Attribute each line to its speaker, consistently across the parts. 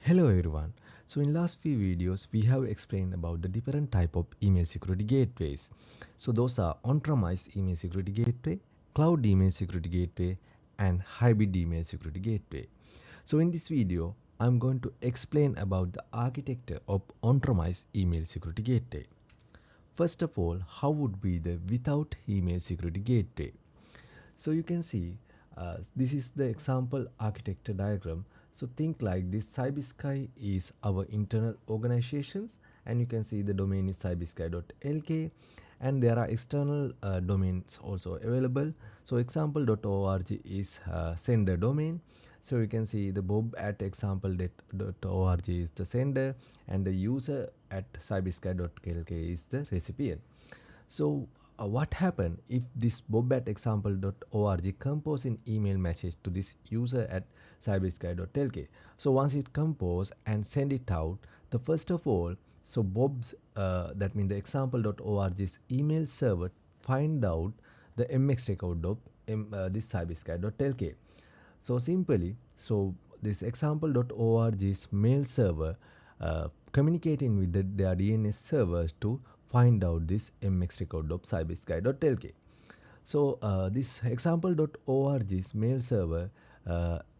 Speaker 1: Hello everyone. So in last few videos we have explained about the different type of email security gateways. So those are on-premise email security gateway, cloud email security gateway and hybrid email security gateway. So in this video I'm going to explain about the architecture of on-premise email security gateway. First of all, how would be the without email security gateway? So you can see this is the example architecture diagram. So think like this: Cybersky is our internal organizations, and you can see the domain is cybersky.lk, and there are external domains also available. So example.org is sender domain. So you can see the bob at example.org is the sender, and the user at cybersky.lk is the recipient. So what happen if this bob@example.org compose an email message to this user at cybersky.lk? So once it compose and send it out, the first of all, so Bob's that means the example.org's email server find out the mx record of this cybersky.lk. So simply, so this example.org's mail server communicating with their DNS servers to find out this mx record of cybersky.lk. So this example.org's mail server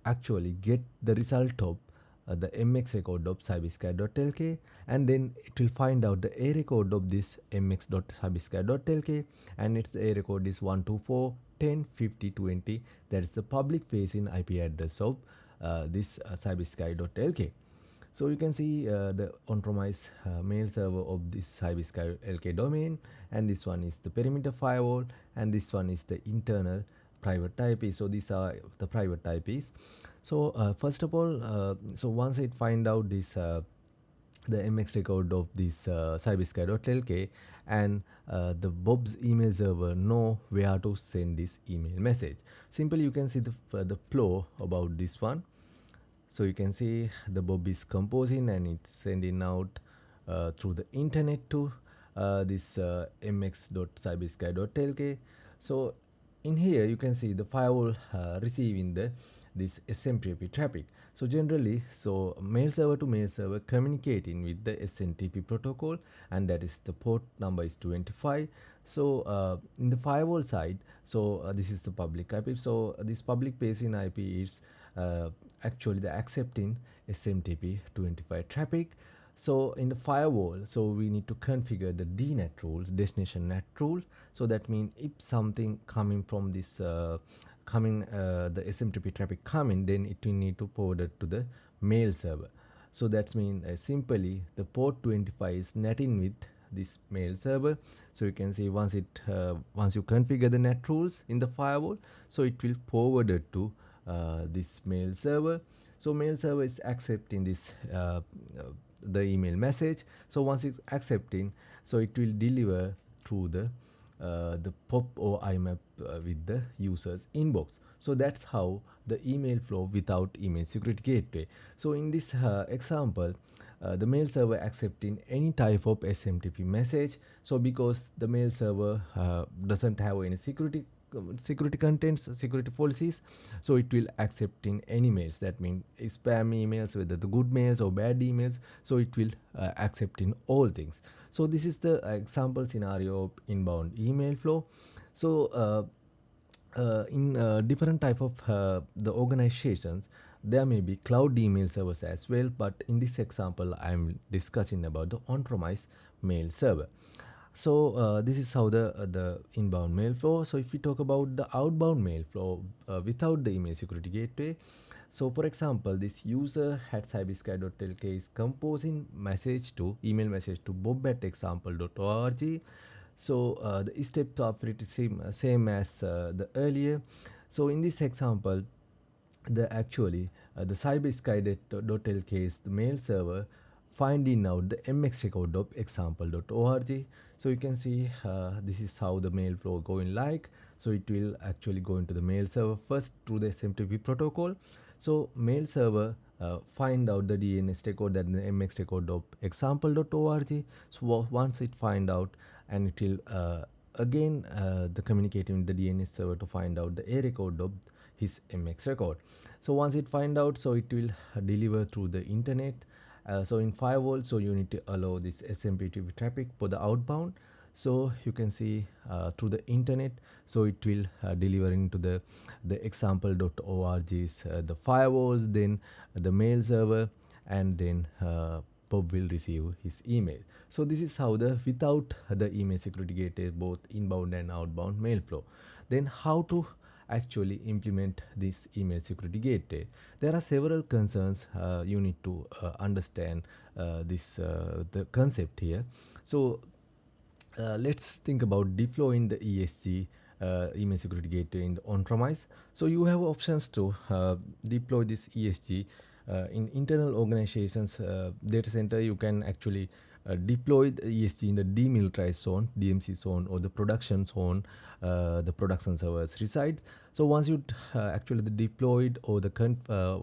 Speaker 1: actually get the result of the mx record of cybersky.lk, and then it will find out the a record of this mx.cybersky.lk, and its a record is 124.10.50.20. That is the public facing IP address of this cybersky.lk. So you can see the on-premise mail server of this Cybersky LK domain, and this one is the perimeter firewall, and this one is the internal private IP. So these are the private IPs. So first of all, so once it find out this the mx record of this cybersky.lk, and the Bob's email server know where to send this email message. Simply you can see the flow about this one. So you can see the Bob is composing and it's sending out through the internet to this mx.cybersky.lk. So in here you can see the firewall receiving this SMTP traffic. So generally, so mail server to mail server communicating with the SMTP protocol, and that is the port number is 25. So in the firewall side, so this is the public IP. So this public facing IP is actually the accepting SMTP 25 traffic. So in the firewall, so we need to configure the DNet rules, destination net rule. So that means if something coming from this the SMTP traffic coming, then it will need to forward it to the mail server. So that means simply the port 25 is netting with this mail server. So you can see once you configure the net rules in the firewall, so it will forward it to this mail server. So mail server is accepting this the email message. So once it's accepting, so it will deliver through the POP or IMAP with the user's inbox. So that's how the email flow without email security gateway. So in this example, the mail server accepting any type of SMTP message. So because the mail server doesn't have any security contents, security policies, so it will accept in any mails. That means spam emails, whether the good mails or bad emails, so it will accept in all things. So this is the example scenario of inbound email flow. So in different type of the organizations, there may be cloud email servers as well, but in this example I'm discussing about the on-premise mail server. So this is how the inbound mail flow. So if we talk about the outbound mail flow without the email security gateway, so for example, this user at cybersky.lk is composing email message to bob@example.org. So the steps are pretty same as the earlier. So in this example, the cybersky.lk is the mail server finding out the mx record of example.org. So you can see this is how the mail flow going like. So it will actually go into the mail server first through the SMTP protocol. So mail server find out the DNS record, that the mx record of example.org. So once it find out, and it will again the communicating with the DNS server to find out the a record of his mx record. So once it find out, so it will deliver through the internet. So in firewall, so you need to allow this SMTP traffic for the outbound. So you can see through the internet, so it will deliver into the example.org's the firewalls, then the mail server, and then Bob will receive his email. So this is how the without the email security gateway, both inbound and outbound mail flow. Then how to actually implement this email security gateway? There are several concerns you need to understand this the concept here. So let's think about deploying the ESG email security gateway in the on-premise. So you have options to deploy this ESG in internal organizations data center. You can actually deploy the ESG in the demilitarized zone, DMZ zone, or the production zone, the production servers resides. So once you actually deployed, or the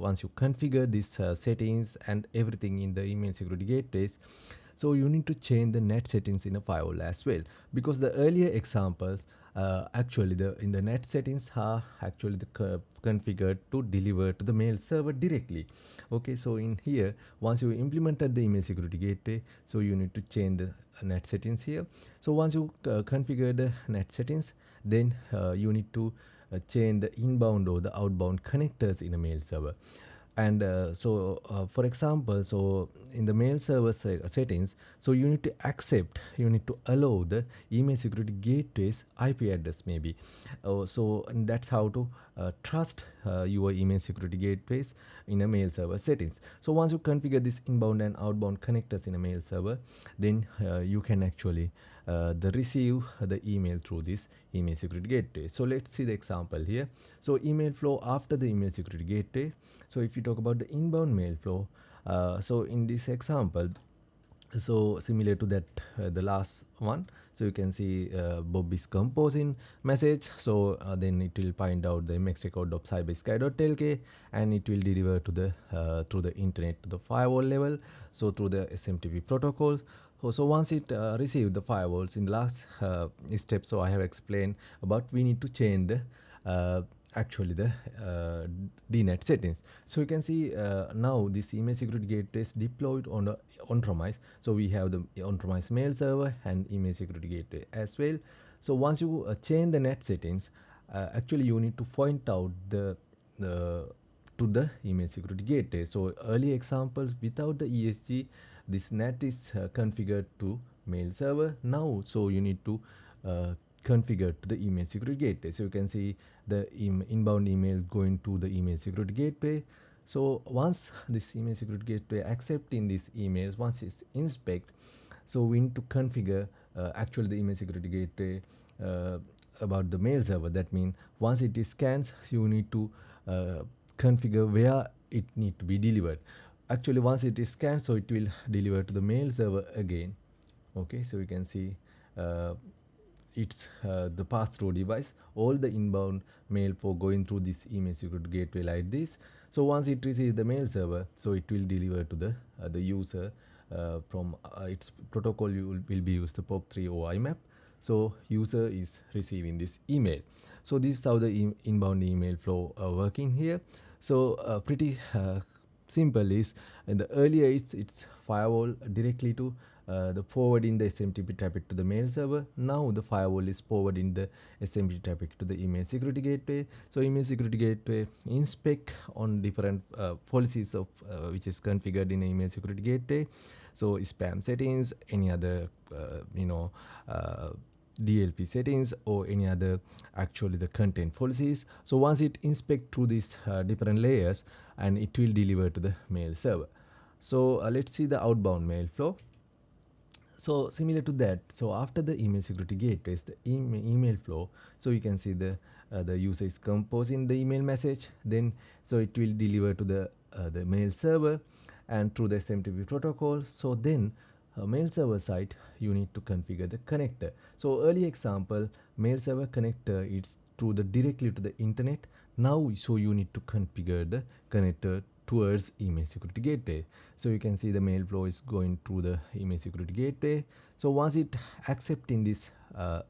Speaker 1: once you configure these settings and everything in the email security gateways, so you need to change the net settings in a firewall as well, because the earlier examples actually the in the net settings are actually configured to deliver to the mail server directly. Okay, so in here, once you implemented the email security gateway, so you need to change the net settings here. So once you configure the net settings, then you need to change the inbound or the outbound connectors in a mail server. And for example, so in the mail server settings, so you need to accept, you need to allow the email security gateway's IP address maybe. So and that's how to trust your email security gateways in a mail server settings. So once you configure this inbound and outbound connectors in a mail server, then you can actually receive the email through this email security gateway. So let's see the example here. So email flow after the email security gateway. So if you talk about the inbound mail flow, so in this example, so similar to that the last one, so you can see Bob is composing message. So then it will find out the mx record of cybersky.lk, and it will deliver to the through the internet to the firewall level, so through the SMTP protocol. So once it received the firewalls in the last step, so I have explained about we need to change the actually the DNet settings. So you can see now this email security gateway is deployed on the on-premise. So we have the on-premise mail server and email security gateway as well. So once you change the net settings, actually you need to point out the to the email security gateway. So early examples without the ESG, this net is configured to mail server now. So you need to configured to the email security gateway. So you can see the inbound email going to the email security gateway. So once this email security gateway accepting these emails, once it's inspect, so we need to configure actually the email security gateway about the mail server. That means once it is scans, you need to configure where it need to be delivered. Actually, once it is scanned, so it will deliver to the mail server again. Okay, so you can see it's the pass-through device, all the inbound mail for going through this email security gateway like this. So once it receives the mail server, so it will deliver to the user from its protocol. Will be used the POP3 or IMAP. So user is receiving this email. So this is how the inbound email flow working here. So pretty simple is in the earlier it's firewall directly to the forwarding the SMTP traffic to the mail server. Now the firewall is forwarding the SMTP traffic to the email security gateway. So email security gateway inspect on different policies of which is configured in email security gateway. So spam settings, any other DLP settings, or any other actually the content policies. So once it inspect through these different layers, and it will deliver to the mail server. So let's see the outbound mail flow. So similar to that, so after the email security gateways, the email flow, so you can see the user is composing the email message, then so it will deliver to the mail server and through the SMTP protocol. So then mail server side, you need to configure the connector. So early example, mail server connector, it's through the directly to the internet. Now so you need to configure the connector towards email security gateway. So you can see the mail flow is going through the email security gateway. So once it accepting this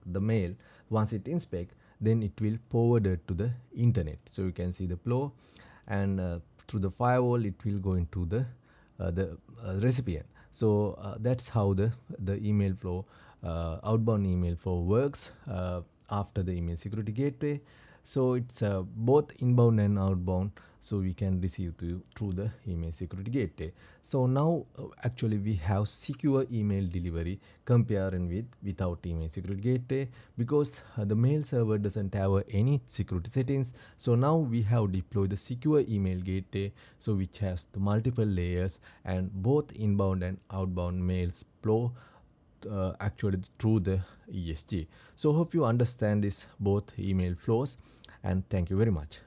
Speaker 1: the mail, once it inspect, then it will forward it to the internet. So you can see the flow, and through the firewall it will go into the recipient. So that's how the email flow, outbound email flow works after the email security gateway. So it's both inbound and outbound, so we can receive through the email security gateway. So now actually we have secure email delivery comparing with without email security gateway, because the mail server doesn't have any security settings. So now we have deployed the secure email gateway, so which has the multiple layers, and both inbound and outbound mails flow actually through the ESG. So hope you understand this both email flows, and thank you very much.